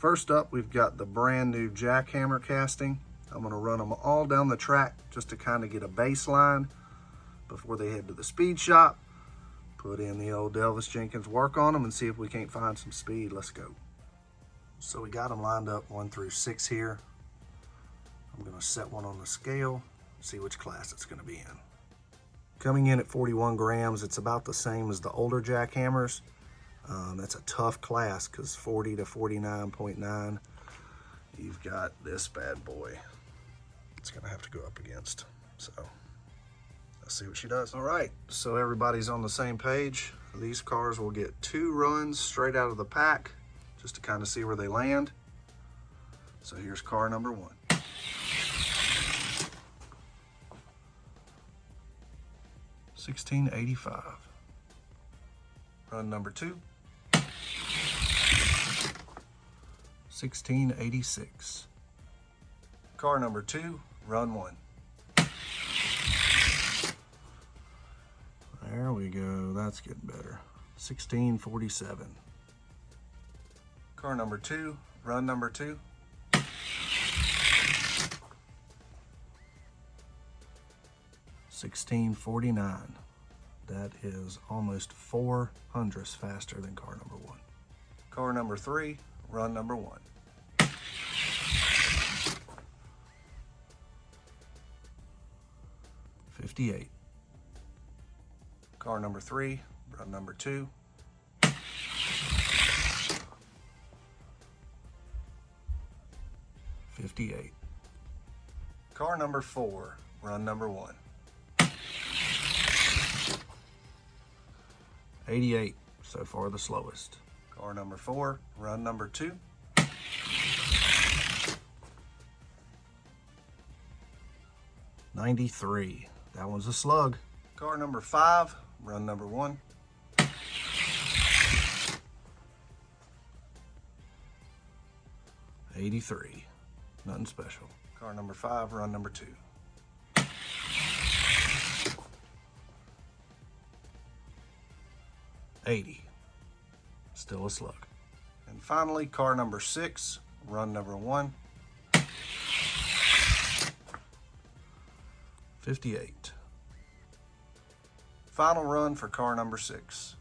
First up, we've got the brand new jackhammer casting. I'm gonna run them all down the track just to kind of get a baseline before they head to the speed shop. Put in the old Elvis Jenkins work on them and see if we can't find some speed. Let's go. So we got them lined up 1 through 6 here. I'm gonna set one on the scale, see which class it's gonna be in. Coming in at 41 grams, it's about the same as the older jackhammers. That's a tough class because 40 to 49.9, you've got this bad boy it's gonna have to go up against. So let's see what she does. All right, so everybody's on the same page. These cars will get 2 runs straight out of the pack just to kind of see where they land. So here's car number 1. $16.85. Run number 2. $16.86. Car number 2, run 1. There we go, that's getting better. $16.47. Car number 2, run number 2. $16.49. That is almost 4/100ths faster than car number 1. Car number 3, run number 1. $58. Car number 3, run number 2. $58. Car number 4, run number 1. $88, so far the slowest. Car number 4, run number 2. $93, that one's a slug. Car number 5, run number 1. $83, nothing special. Car number 5, run number 2. $80, still a slug. And finally, car number 6, run number 1. $58. Final run for car number 6.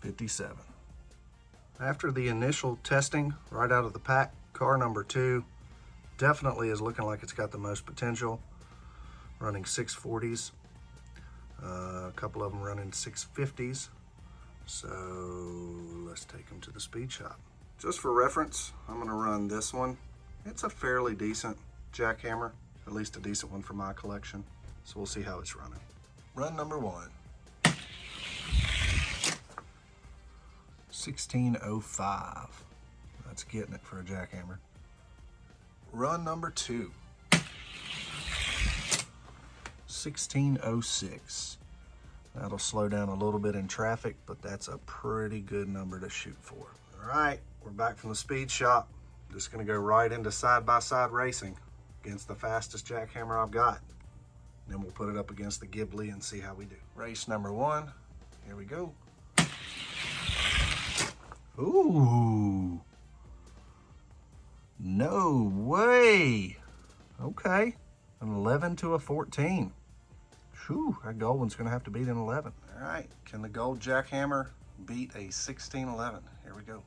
$57. After the initial testing right out of the pack, car number 2 definitely is looking like it's got the most potential. Running 640s, a couple of them running 650s. So let's take them to the speed shop. Just for reference, I'm gonna run this one. It's a fairly decent jackhammer, at least a decent one for my collection. So we'll see how it's running. Run number 1. 16.05. That's getting it for a jackhammer. Run number 2. 16.06. That'll slow down a little bit in traffic, but that's a pretty good number to shoot for. All right, we're back from the speed shop. Just gonna go right into side-by-side racing against the fastest jackhammer I've got. Then we'll put it up against the Ghibli and see how we do. Race number 1, here we go. Ooh, no way. Okay, an 11 to a 14. Whew, that gold one's gonna have to beat an 11. All right, can the gold jackhammer beat a 1611? Here we go.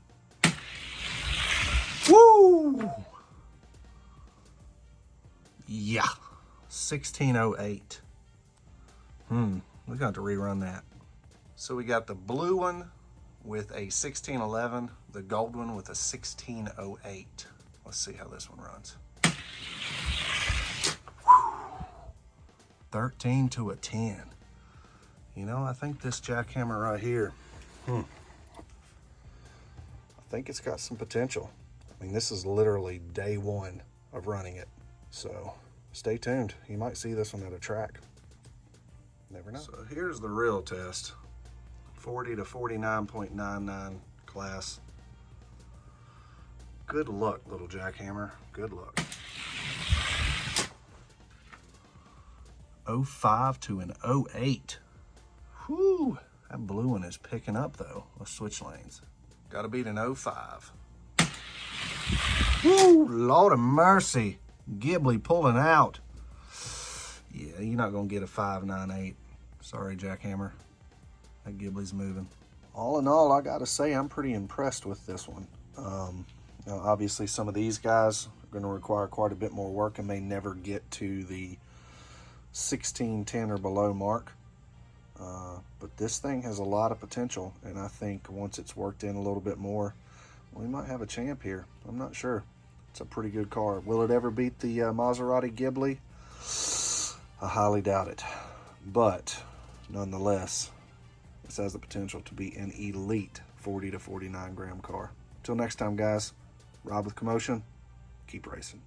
Woo! Yeah, 1608. We're gonna have to rerun that. So we got the blue one with a 1611, the gold one with a 1608. Let's see how this one runs. 13 to a 10. You know, I think this jackhammer right here, I think it's got some potential. I mean, this is literally day 1 of running it. So stay tuned. You might see this one at a track. Never know. So here's the real test. 40 to 49.99 class. Good luck, little jackhammer. Good luck. 05 to an 08. Whew, That blue one is picking up though. Let's switch lanes. Got to beat an 05. Woo, Lord of mercy. Ghibli pulling out. Yeah, you're not going to get a 598. Sorry, Jackhammer. That Ghibli's moving. All in all, I got to say I'm pretty impressed with this one. Now obviously, some of these guys are going to require quite a bit more work and may never get to the 1610 or below mark. But this thing has a lot of potential, and I think once it's worked in a little bit more, we might have a champ here. I'm not sure. It's a pretty good car. Will it ever beat the Maserati Ghibli? I highly doubt it. But nonetheless, this has the potential to be an elite 40 to 49 gram car. Until next time, guys, Rob with Commotion, keep racing.